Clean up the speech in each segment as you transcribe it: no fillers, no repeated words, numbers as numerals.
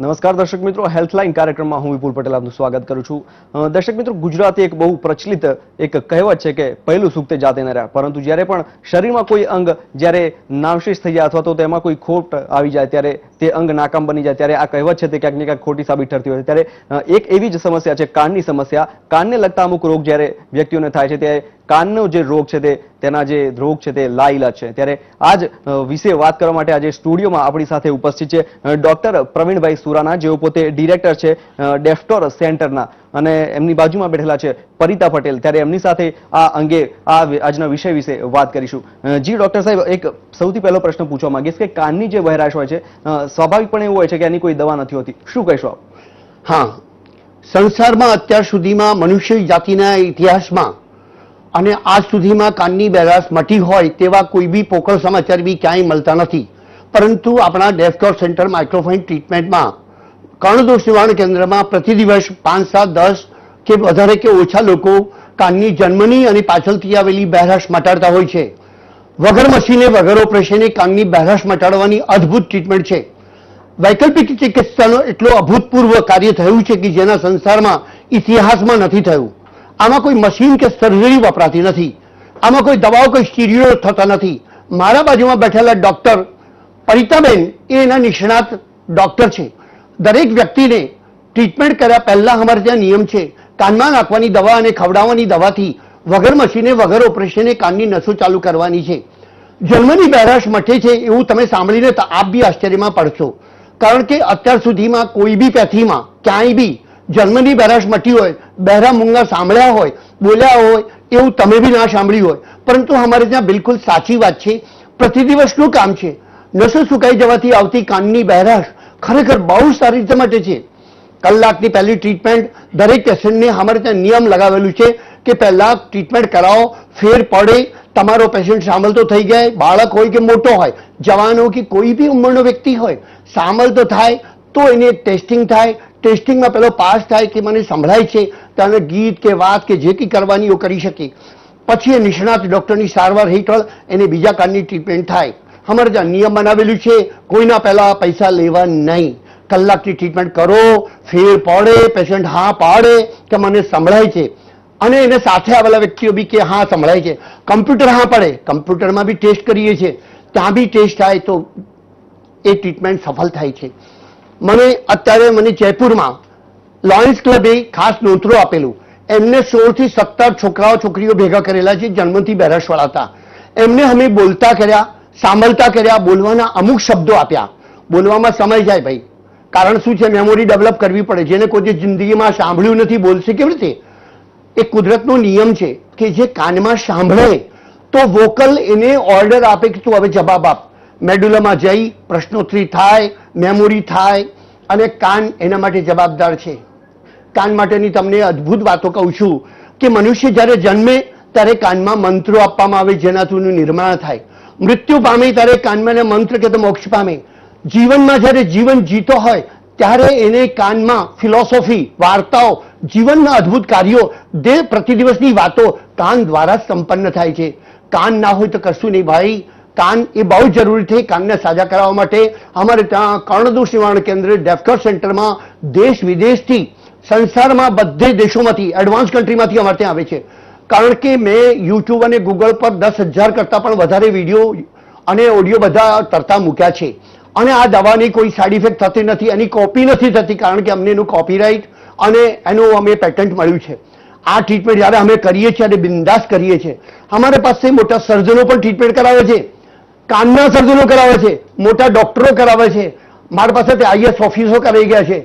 નમસ્કાર દર્શક મિત્રો, હેલ્થલાઇન કાર્યક્રમમાં હું વિપુલ પટેલ આપનું સ્વાગત કરું છું. દર્શક મિત્રો, ગુજરાતી એક બહુ પ્રચલિત એક કહેવત છે કે પહેલું સુખ તે જાતે ન રહ્યા, પરંતુ જ્યારે પણ શરીરમાં કોઈ અંગ જ્યારે નામશેષ થઈ જાય અથવા તો તેમાં કોઈ ખોટ આવી જાય ત્યારે તે અંગ નાકામ બની જાય ત્યારે આ કહેવત છે તે ક્યાંક ને ક્યાંક ખોટી સાબિત થતી હોય છે. ત્યારે એક એવી જ સમસ્યા છે કાનની સમસ્યા. કાનને લગતા અમુક રોગ જ્યારે વ્યક્તિઓને થાય છે ત્યારે કાનનો જે રોગ છે તેના જે રોગ છે તે લાઇલાજ છે. ત્યારે આજ વિશે વાત કરવા માટે આજે સ્ટુડિયોમાં આપણી સાથે ઉપસ્થિત છે ડોક્ટર પ્રવીણભાઈ સુરાના, જેઓ પોતે ડિરેક્ટર છે ડેફ્ટોર સેન્ટરના, અને એમની બાજુમાં બેઠેલા છે પરિતા પટેલ. ત્યારે એમની સાથે આ અંગે આજના વિષય વિશે વાત કરીશું. જી ડોક્ટર સાહેબ, એક સૌથી પહેલો પ્રશ્ન પૂછવા માંગીશ કે કાનની જે બહેરાશ હોય છે સ્વાભાવિકપણે એવું હોય છે કે એની કોઈ દવા નથી હોતી, શું કહેશો આપ? હા, સંસારમાં અત્યાર સુધીમાં મનુષ્ય જાતિના ઇતિહાસમાં અને આજ સુધીમાં કાનની બહેરાશ મટી હોય તેવા કોઈ બી પોકળ સમાચાર બી ક્યાંય મળતા નથી. પરંતુ આપણા ડેફ્ટોર સેન્ટર માઇક્રોફાઇન ટ્રીટમેન્ટમાં કર્ણદોષ નિવારણ કેન્દ્રમાં પ્રતિ દિવસ 5, 7, 10 કે વધારે કે ઓછા લોકો કાનની જન્મની અને પાછળથી આવેલી બહેરાશ મટાડતા હોય છે. વગર મશીને વગર ઓપરેશને કાનની બહેરાશ મટાડવાની અદ્ભુત ટ્રીટમેન્ટ છે. વૈકલ્પિક ચિકિત્સાનો એટલો અભૂતપૂર્વ કાર્ય થયું છે કે જેના સંસારમાં ઇતિહાસમાં નથી થયું. આમાં કોઈ મશીન કે સર્જરી વપરાતી નથી, આમાં કોઈ દવાઓ કોઈ સ્ટીરિયો થતા નથી. મારા બાજુમાં બેઠેલા ડોક્ટર પરિતાબેન એ એના નિષ્ણાત ડોક્ટર છે. દરેક વ્યક્તિને ટ્રીટમેન્ટ કર્યા પહેલા અમારે ત્યાં નિયમ છે, કાનમાં નાખવાની દવા અને ખવડાવવાની દવાથી વગર મશીને વગર ઓપરેશને કાનની નસો ચાલુ કરવાની છે. જન્મની બહેરાશ મટે છે એવું તમે સાંભળીને આપ બી આશ્ચર્યમાં પડશો, કારણ કે અત્યાર સુધીમાં કોઈ બી પેથીમાં ક્યાંય બી જન્મની બહેરાશ મટી હોય, બહેરા મૂંગા સાંભળ્યા હોય, બોલ્યા હોય એવું તમે બી ના સાંભળ્યું હોય. પરંતુ અમારે ત્યાં બિલકુલ સાચી વાત છે. પ્રતિદિવસનું કામ છે. નસો સુકાઈ જવાથી આવતી કાનની બહેરાશ ખરેખર બહુ સારી રીતે મટે છે. કલાકની પહેલી ટ્રીટમેન્ટ દરેક પેશન્ટને અમારે ત્યાં નિયમ લગાવેલું છે કે પહેલા ટ્રીટમેન્ટ કરાવો, ફેર પડે, તમારો પેશન્ટ સાંભળતો થઈ જાય, બાળક હોય કે મોટો હોય, જવાન હોય કે કોઈ બી ઉંમરનો વ્યક્તિ હોય, સાંભળતો થાય તો એને ટેસ્ટિંગ થાય. ટેસ્ટિંગમાં પેલો પાસ થાય કે મને સંભળાય છે, ત્યારે ગીત કે વાત કે જે કંઈ કરવાની એ કરી શકે. પછી એ નિષ્ણાત ડૉક્ટરની સારવાર હેઠળ એને બીજા કાનની ટ્રીટમેન્ટ થાય. અમારે ત્યાં નિયમ બનાવેલું છે, કોઈના પહેલા પૈસા લેવા નહીં. કલાકની ટ્રીટમેન્ટ કરો, ફેર પડે, પેશન્ટ હા પાડે કે મને સંભળાય છે, અને એને સાથે આવેલા વ્યક્તિઓ બી કે હા સંભળાય છે, કમ્પ્યુટર હા પાડે, કમ્પ્યુટરમાં બી ટેસ્ટ કરીએ છીએ, ત્યાં બી ટેસ્ટ થાય તો એ ટ્રીટમેન્ટ સફળ થાય છે. મને જયપુરમાં લોયન્સ ક્લબે ખાસ નોંધરો આપેલું. એમને 16 થી 17 છોકરાઓ છોકરીઓ ભેગા કરેલા છે, જન્મથી બહેરાશવાળા હતા. એમને અમે બોલતા કર્યા, સાંભળતા કર્યા, બોલવાના અમુક શબ્દો આપ્યા. બોલવામાં સમય જાય ભાઈ, કારણ શું છે, મેમોરી ડેવલપ કરવી પડે. જેને કોઈ જિંદગીમાં સાંભળ્યું નથી બોલશે કેવી રીતે? એ કુદરતનો નિયમ છે કે જે કાનમાં સાંભળે તો વોકલ એને ઓર્ડર આપે કે તું હવે જવાબ આપ. મેડુલામાં જઈ પ્રશ્નોત્તરી થાય, મેમોરી થાય, અને કાન એના માટે જવાબદાર છે. કાન માટેની તમને અદ્ભુત વાતો કહું છું કે મનુષ્ય જ્યારે જન્મે ત્યારે કાનમાં મંત્રો આપવામાં આવે જેનાથી એનું નિર્માણ થાય. મૃત્યુ પામે ત્યારે કાનમાં મંત્ર કે તો મોક્ષ પામે. જીવનમાં જ્યારે જીવન જીતો હોય ત્યારે એને કાનમાં ફિલોસોફી, વાર્તાઓ, જીવનના અદ્ભુત કાર્યો, પ્રતિદિવસની વાતો કાન દ્વારા સંપન્ન થાય છે. કાન ના હોય તો કશું નહીં ભાઈ. કાન એ બહુ જરૂરી છે. કાનને સાજા કરાવવા માટે અમારે ત્યાં કર્ણદોષ નિવારણ કેન્દ્ર ડેફ્ટોર સેન્ટરમાં દેશ વિદેશથી, સંસારમાં બધે દેશોમાંથી, એડવાન્સ કન્ટ્રીમાંથી અમારે ત્યાં આવે છે. કારણ કે મેં યુટ્યુબ અને ગૂગલ પર 10,000 કરતાં પણ વધારે વિડીયો અને ઓડિયો બધા તરતા મૂક્યા છે. અને આ દવાની કોઈ સાઇડ ઇફેક્ટ થતી નથી, એની કોપી નથી થતી, કારણ કે અમને એનું કોપીરાઇટ અને એનું અમે પેટન્ટ મળ્યું છે. આ ટ્રીટમેન્ટ જ્યારે અમે કરીએ છીએ અને બિંદાસ કરીએ છીએ. અમારી પાસે મોટા સર્જનો પણ ટ્રીટમેન્ટ કરાવે છે, કાનના સર્જનો કરાવે છે, મોટા ડોક્ટરો કરાવે છે. મારી પાસે IAS ઓફિસરો કરાવી ગયા છે,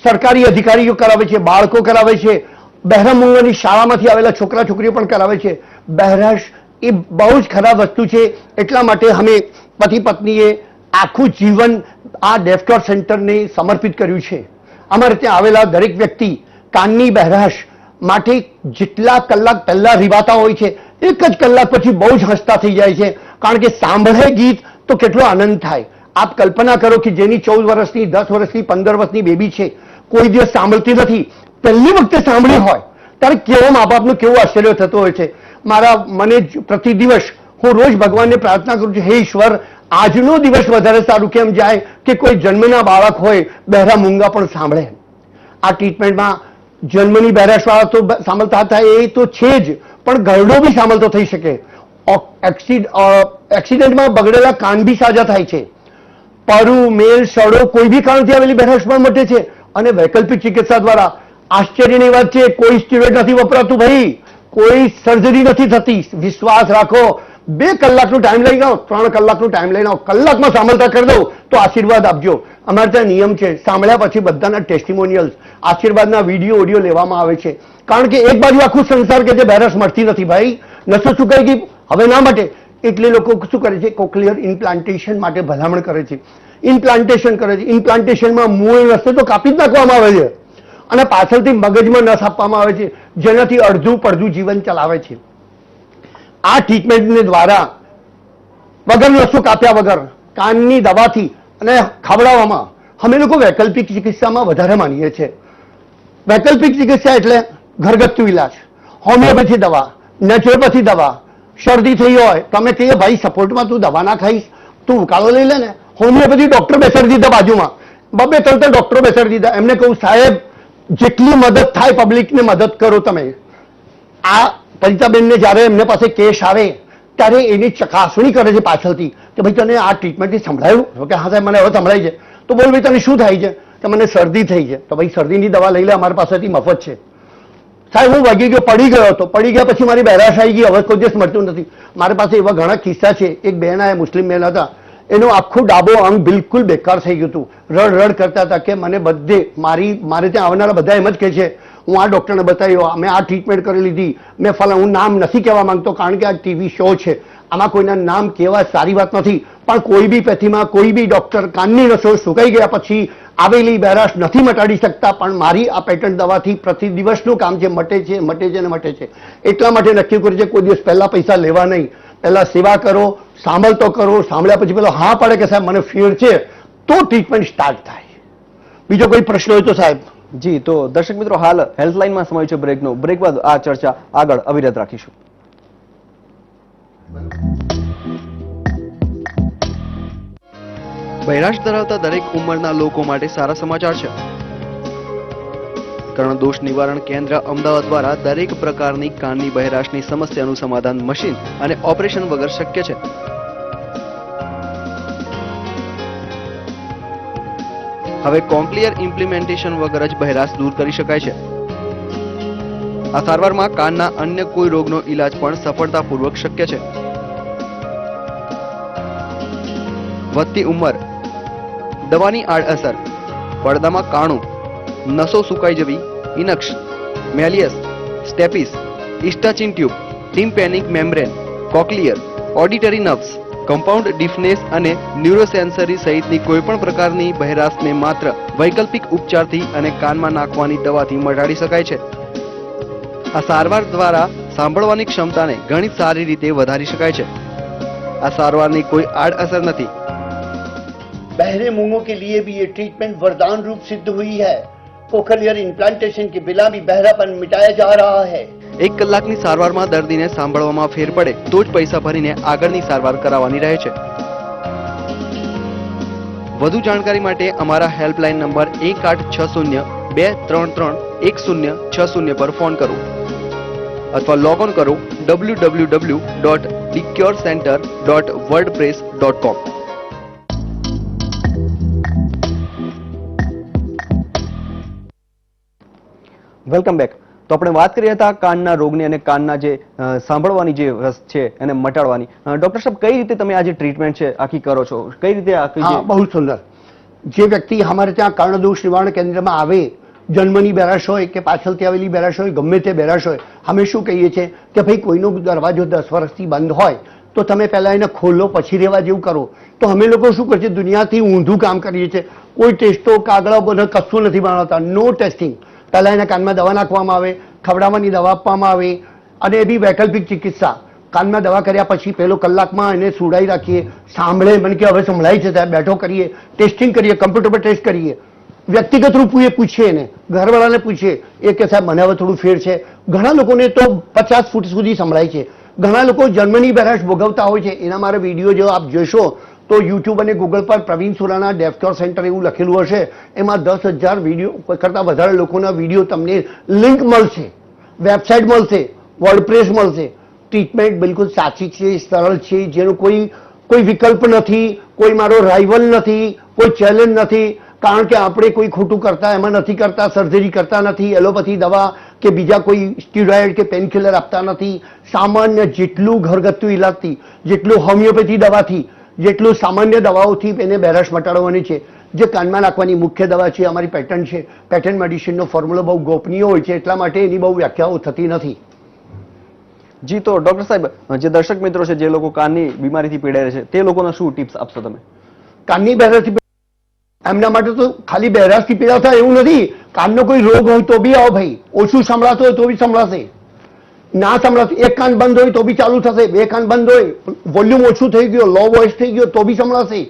સરકારી અધિકારીઓ કરાવે છે, બાળકો કરાવે છે, બહેરા મૂંગાની શાળામાંથી આવેલા છોકરા છોકરીઓ પણ કરાવે છે. બહેરાશ એ બહુ જ ખરાબ વસ્તુ છે. એટલા માટે અમે પતિ પત્નીએ આખું જીવન આ ડેફ્ટોર સેન્ટરને સમર્પિત કર્યું છે. અમારે ત્યાં આવેલા દરેક વ્યક્તિ કાનની બહેરાશ માટે જેટલા કલાક પહેલા રીવાતા હોય છે, એક જ કલાક પછી બહુ જ હસતા થઈ જાય છે, કારણ કે સાંભળે ગીત તો કેટલો આનંદ થાય. આપ કલ્પના કરો કે જેની 14 વર્ષની, 10 વર્ષની, 15 વર્ષની બેબી છે, કોઈ દિવસ સાંભળતી નથી, પહેલી વખતે સાંભળી હોય ત્યારે કેવો મા બાપનું કેવું આશ્ચર્ય થતો હોય છે. મને પ્રતિ દિવસ હું રોજ ભગવાનને પ્રાર્થના કરું છું, હે ઈશ્વર, આજનો દિવસ વધારે સારું કેમ જાય કે કોઈ જન્મના બાળક હોય બહેરા મૂંગા પણ સાંભળે. આ ટ્રીટમેન્ટમાં જન્મની બહેરાશવાળા તો સાંભળતા થાય એ તો છે જ, પણ ઘરડો બી સાંભળતો થઈ શકે. એક્સિડન્ટમાં બગડેલા કાન બી સાજા થાય છે. પરુ, મેલ, સડો કોઈ બી કારણથી આવેલી બહેરાશ પણ મટે છે. અને વૈકલ્પિક ચિકિત્સા દ્વારા આશ્ચર્યની વાત છે, કોઈ સ્ટીરોઇડ નથી વપરાતું ભાઈ, કોઈ સર્જરી નથી થતી. વિશ્વાસ રાખો. 2 કલાકનો ટાઈમ લઈને આવો, 3 કલાકનો ટાઈમ લઈને આવો, કલાકમાં સાંભળતા કરી દઉં તો આશીર્વાદ આપજો. અમારે ત્યાં નિયમ છે, સાંભળ્યા પછી બધાના ટેસ્ટિમોનિયલ્સ, આશીર્વાદના વિડીયો ઓડિયો લેવામાં આવે છે. કારણ કે એક બાજુ આખું સંસાર કે જે બહેરાશ મળતી નથી ભાઈ, નસો ચૂકાઈ ગઈ હવે ના માટે, એટલે લોકો શું કરે છે, કોક્લિયર ઇમ્પ્લાન્ટેશન માટે ભલામણ કરે છે. ઇમ્પ્લાન્ટેશન કરે છે. ઇમ્પ્લાન્ટેશનમાં મૂળ રસ્તે તો કાપી જ નાખવામાં આવે છે અને પાછળથી મગજમાં નસ આપવામાં આવે છે, જેનાથી અડધું પડધું જીવન ચલાવે છે. આ ટ્રીટમેન્ટને દ્વારા વગર નસો કાપ્યા વગર કાનની દવાથી અને ખવડાવવામાં અમે લોકો વૈકલ્પિક ચિકિત્સામાં વધારે માનીએ છીએ. વૈકલ્પિક ચિકિત્સા એટલે ઘરગથ્થુ ઇલાજ, હોમિયોપેથી દવા, નેચરોપેથી દવા. શરદી થઈ હોય તમે કહીએ ભાઈ સપોર્ટમાં તું દવા ના ખાઈશ, તું ઉકાળો લઈ લે ને. હોમિયોપેથી ડોક્ટર બેસાડી દીધા બાજુમાં, 2-3 ડોક્ટરો બેસાડી દીધા. એમને કહું સાહેબ જેટલી મદદ થાય પબ્લિકને મદદ કરો તમે. આ પરિતાબેનને જ્યારે એમને પાસે કેસ આવે ત્યારે એની ચકાસણી કરે છે પાછળથી કે ભાઈ તને આ ટ્રીટમેન્ટથી સંભળાયું? કે હા સાહેબ મને હવે સંભળાય છે. તો બોલ ભાઈ તને શું થાય છે? કે મને શરદી થઈ છે. તો ભાઈ શરદીની દવા લઈ લે, અમારી પાસેથી મફત છે. સાહેબ હું વાગી ગયો, પડી ગયો હતો, પડી ગયા પછી મારી બહેરાશ આવી ગઈ, હવે કોઈ દિવસ મળતું નથી. મારી પાસે એવા ઘણા કિસ્સા છે. એક બહેન આ મુસ્લિમ બહેન હતા, એનું આખું ડાબો અંગ બિલકુલ બેકાર થઈ ગયું હતું. રડ કરતા હતા કે મને બધે મારે ત્યાં આવનારા બધા એમ જ કહે છે હું આ ડોક્ટરને બતાવ્યો, મેં આ ટ્રીટમેન્ટ કરી લીધી, મેં હું નામ નથી કહેવા માંગતો કારણ કે આ ટીવી શો છે, આમાં કોઈના નામ કહેવા સારી વાત નથી. પણ કોઈ બી પેથીમાં કોઈ બી ડોક્ટર કાનની નસો સુકાઈ ગયા પછી આવેલી બહેરાશ નથી મટાડી શકતા, પણ મારી આ પેટર્ન દવાથી પ્રતિ દિવસનું કામ છે, મટે છે ને મટે છે. એટલા માટે નક્કી કર્યું છે કોઈ દિવસ પહેલા પૈસા લેવા નહીં, પહેલા સેવા કરો, સાંભળતો કરો, સાંભળ્યા પછી પેલો હા પડે કે સાહેબ મને ફીર છે તો ટ્રીટમેન્ટ સ્ટાર્ટ થાય. બીજો કોઈ પ્રશ્ન હોય તો સાહેબ. જી, તો દર્શક મિત્રો હાલ હેલ્થલાઇનમાં સમય છે બ્રેકનો. બ્રેક બાદ આ ચર્ચા આગળ અવિરત રાખીશું. બહેરાશ ધરાવતા દરેક ઉંમરના લોકો માટે સારા સમાચાર છે. કર્ણદોષ નિવારણ કેન્દ્ર અમદાવાદ દ્વારા દરેક પ્રકારની કાનની બહેરાશની સમસ્યાનું સમાધાન મશીન અને ઓપરેશન વગર શક્ય છે. હવે કોક્લિયર ઇમ્પ્લિમેન્ટેશન વગર જ બહેરાશ દૂર કરી શકાય છે. આ સારવારમાં કાનના અન્ય કોઈ રોગનો ઈલાજ પણ સફળતાપૂર્વક શક્ય છે. વધતી ઉંમર, દવાની આડઅસર, પડદામાં કાણું, નસો સુકાઈ જવી, incus, malleus, stapes, Eustachian tube, tympanic membrane, cochlear, auditory nerves, compound deafness અને ન્યુરોસેન્સરી સહિતની કોઈપણ પ્રકારની બહેરાશને માત્ર વૈકલ્પિક ઉપચારથી અને કાનમાં નાખવાની દવાથી મટાડી શકાય છે. આ સારવાર દ્વારા સાંભળવાની ક્ષમતાને ઘણી સારી રીતે વધારી શકાય છે. આ સારવારની કોઈ આડઅસર નથી. बहरे मूंगों के लिए भी ये ट्रीटमेंट वरदान रूप सिद्ध हुई है. कोक्लियर इम्प्लांटेशन के बिना भी बहरापन मिटाया जा रहा है. 1 કલાકની સારવારમાં દર્દીને સાંભળવામાં ફેર પડે તો જ પૈસા ભરીને આગળની સારવાર કરાવવાની રહે છે. વધુ જાણકારી માટે અમારા હેલ્પલાઇન નંબર 1860-233-1060 પર ફોન કરો અથવા લોગ ઓન કરો www.thecurecenter.wordpress.com. Welcome back. તો આપણે વાત કરી હતા કાનના રોગની અને કાનના જે સાંભળવાની જે છે એને મટાડવાની. ડોક્ટર સાહેબ કઈ રીતે તમે આ જે ટ્રીટમેન્ટ છે આખી કરો છો, કઈ રીતે આખી? હા, બહુ સુંદર. જે વ્યક્તિ અમારે ત્યાં કર્ણદોષ નિવારણ કેન્દ્રમાં આવે, જન્મની બહેરાશ હોય કે પાછળથી આવેલી બહેરાશ હોય, ગમે તે બહેરાશ હોય, અમે શું કહીએ છીએ કે ભાઈ કોઈનો દરવાજો 10 વર્ષથી બંધ હોય તો તમે પહેલા એને ખોલો પછી રહેવા જેવું કરો. તો અમે લોકો શું કરીએ, દુનિયાથી ઊંધું કામ કરીએ છીએ. કોઈ ટેસ્ટો કાગળો બધા કશું નથી બનાવતા, નો ટેસ્ટિંગ. પહેલા એના કાનમાં દવા નાખવામાં આવે, ખવડાવવાની દવા આપવામાં આવે અને એ બી વૈકલ્પિક ચિકિત્સા. કાનમાં દવા કર્યા પછી પહેલો કલાકમાં એને સુડાઈ રાખીએ, સાંભળે, મને કે હવે સંભળાય છે સાહેબ, બેઠો કરીએ, ટેસ્ટિંગ કરીએ, કમ્પ્યુટર પર ટેસ્ટ કરીએ, વ્યક્તિગત રૂપે પૂછીએ એને, ઘરવાળાને પૂછીએ, એ કે સાહેબ મને હવે થોડું ફેર છે. ઘણા લોકોને તો 50 ફૂટ સુધી સંભળાય છે. ઘણા લોકો જન્મની બહેરાશ ભોગવતા હોય છે, એના મારા વિડીયો જો આપ જોશો તો યુટ્યુબ અને ગૂગલ પર પ્રવીણ સુરાના ડેફક્યોર સેન્ટર એવું લખેલું હશે, એમાં 10,000 વિડીયો કરતાં વધારે લોકોના વિડીયો તમને લિંક મળશે, વેબસાઇટ મળશે, વર્ડપ્રેસ મળશે. ટ્રીટમેન્ટ બિલકુલ સાચી છે, સરળ છે, જેનો કોઈ વિકલ્પ નથી, કોઈ મારો રાઇવલ નથી, કોઈ ચેલેન્જ નથી. કારણ કે આપણે કોઈ ખોટું કરતા એમાં નથી કરતા, સર્જરી કરતા નથી, એલોપેથી દવા કે બીજા કોઈ સ્ટીરોઇડ કે પેનકિલર આપતા નથી. સામાન્ય જેટલું ઘરગથ્થુ ઇલાજથી, જેટલું હોમિયોપેથી દવાથી, જેટલું સામાન્ય દવાઓથી એને બહેરાશ મટાડવાની છે. જે કાનમાં નાખવાની મુખ્ય દવા છે, અમારી પેટન્ટ છે. પેટન્ટ મેડિસિનનો ફોર્મ્યુલો બહુ ગોપનીય હોય છે, એટલા માટે એની બહુ વ્યાખ્યાઓ થતી નથી. જી, તો ડોક્ટર સાહેબ, જે દર્શક મિત્રો છે જે લોકો કાનની બીમારીથી પીડાય છે તે લોકોને શું ટિપ્સ આપશો તમે? કાનની બહેરાશથી એમના માટે તો ખાલી બહેરાશથી પીડા થાય એવું નથી. કાનનો કોઈ રોગ હોય તો બી આવો ભાઈ, ઓછું સંભળાતું હોય તો બી સંભળાશે, ના સંભળાતું એક કાન બંધ હોય તો બી ચાલુ થશે, બે કાન બંધ હોય, વોલ્યુમ ઓછું થઈ ગયો, લો વોઇસ થઈ ગયો તો બી સંભળાશે.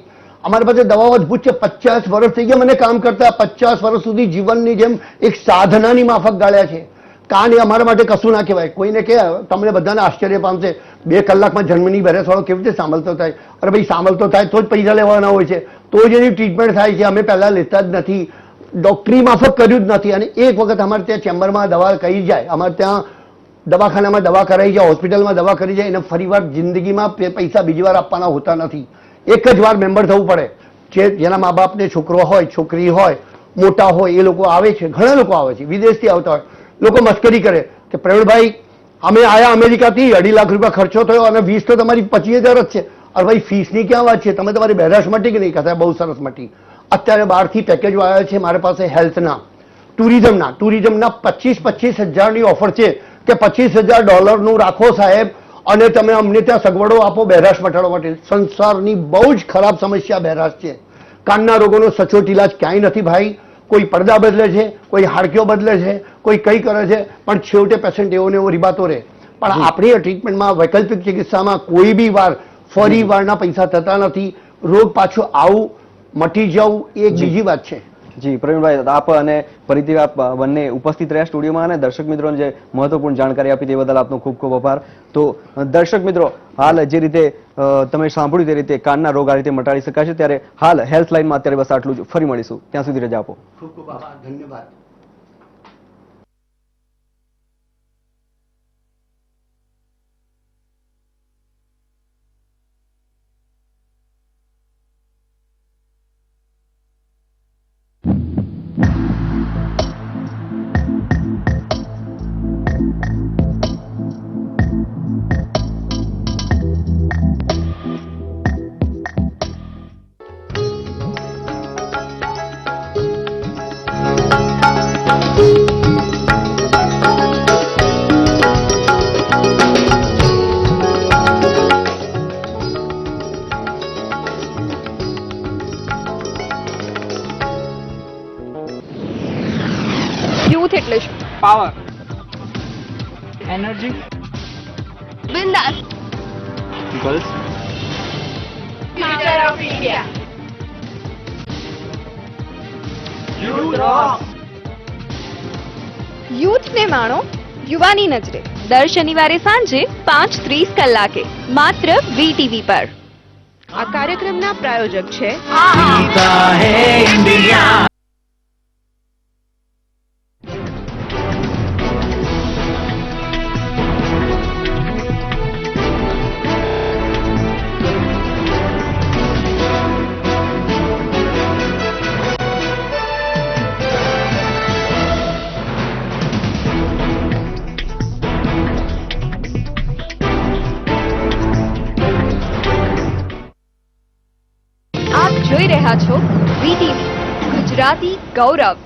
અમારી પાસે દવાઓ અદભુત છે. 50 વર્ષ થઈ ગયા મને કામ કરતા. 50 વર્ષ સુધી જીવનની જેમ એક સાધનાની માફક ગાળ્યા છે. કાન એ અમારા માટે કશું ના કહેવાય. કોઈને કે તમને બધાને આશ્ચર્ય પામશે, 2 કલાકમાં જન્મની બેરેસવાળો કેવી રીતે સાંભળતો થાય? અરે ભાઈ, સાંભળતો થાય તો જ પૈસા લેવાના હોય છે, તો જ એની ટ્રીટમેન્ટ થાય છે. અમે પહેલા લેતા જ નથી, ડોક્ટરી માફક કર્યું જ નથી. અને એક વખત અમારે ત્યાં ચેમ્બરમાં દવા કરી જાય, અમારે ત્યાં દવાખાનામાં દવા કરાઈ જાય, હોસ્પિટલમાં દવા કરી જાય, એને ફરીવાર જિંદગીમાં પૈસા બીજી વાર આપવાના હોતા નથી. એક જ વાર મેમ્બર થવું પડે. જેના મા બાપને છોકરો હોય, છોકરી હોય, મોટા હોય, એ લોકો આવે છે. ઘણા લોકો આવે છે, વિદેશથી આવતા હોય. લોકો મસ્કરી કરે કે પ્રવીણભાઈ, અમે આયા અમેરિકાથી, 2.5 લાખ રૂપિયા ખર્ચો થયો અને 20 તો તમારી 25,000 જ છે. અરે ભાઈ, ફીસની ક્યાં વાત છે? તમે તમારી બહેરાશ મટી કે નહીં? કહેતા બહુ સરસ મટી. અત્યારે બહારથી પેકેજો આવ્યા છે મારી પાસે, હેલ્થના, ટુરિઝમના 25,000ની ઓફર છે કે $25,000 રાખો સાહેબ, અને તમે અમને ત્યાં સગવડો આપો બહેરાશ મટાડવા માટે. સંસારની બહુ જ ખરાબ સમસ્યા બહેરાશ છે. કાનના રોગોનો સચોટ ઇલાજ ક્યાંય નથી ભાઈ. કોઈ પડદા બદલે છે, કોઈ હાડકીઓ બદલે છે, કોઈ કઈ કરે છે, પણ છેવટે પેશન્ટ એવો ને એવો રીબાતો રહે. પણ આપણી ટ્રીટમેન્ટમાં, વૈકલ્પિક ચિકિત્સામાં કોઈ બી વાર ફરી વારના પૈસા થતા નથી. રોગ પાછું આવું મટી જવું એ એક બીજી વાત છે. જી પ્રવીણભાઈ, આપ અને ફરીથી આપ બંને ઉપસ્થિત રહ્યા સ્ટુડિયોમાં અને દર્શક મિત્રોને જે મહત્વપૂર્ણ જાણકારી આપી તે બદલ આપનો ખૂબ ખૂબ આભાર. તો દર્શક મિત્રો, હાલ જે રીતે તમે સાંભળ્યું તે રીતે કાનના રોગ આ રીતે મટાડી શકાય છે. ત્યારે હાલ હેલ્થલાઇનમાં અત્યારે બસ આટલું જ. ફરી મળીશું, ત્યાં સુધી રજા આપો. ખૂબ ખૂબ આભાર, ધન્યવાદ. યુથ એટલે શું? પાવર, એનર્જી, બિંદાસ. Girls, future of India. યુથને માણો યુવાની નજરે. દર શનિવારે સાંજે 5:30 કલાકે માત્ર વીટીવી પર. આ કાર્યક્રમના પ્રાયોજક છે આપ જોઈ રહ્યા છો વીટીવી ગુજરાતી ગૌરવ.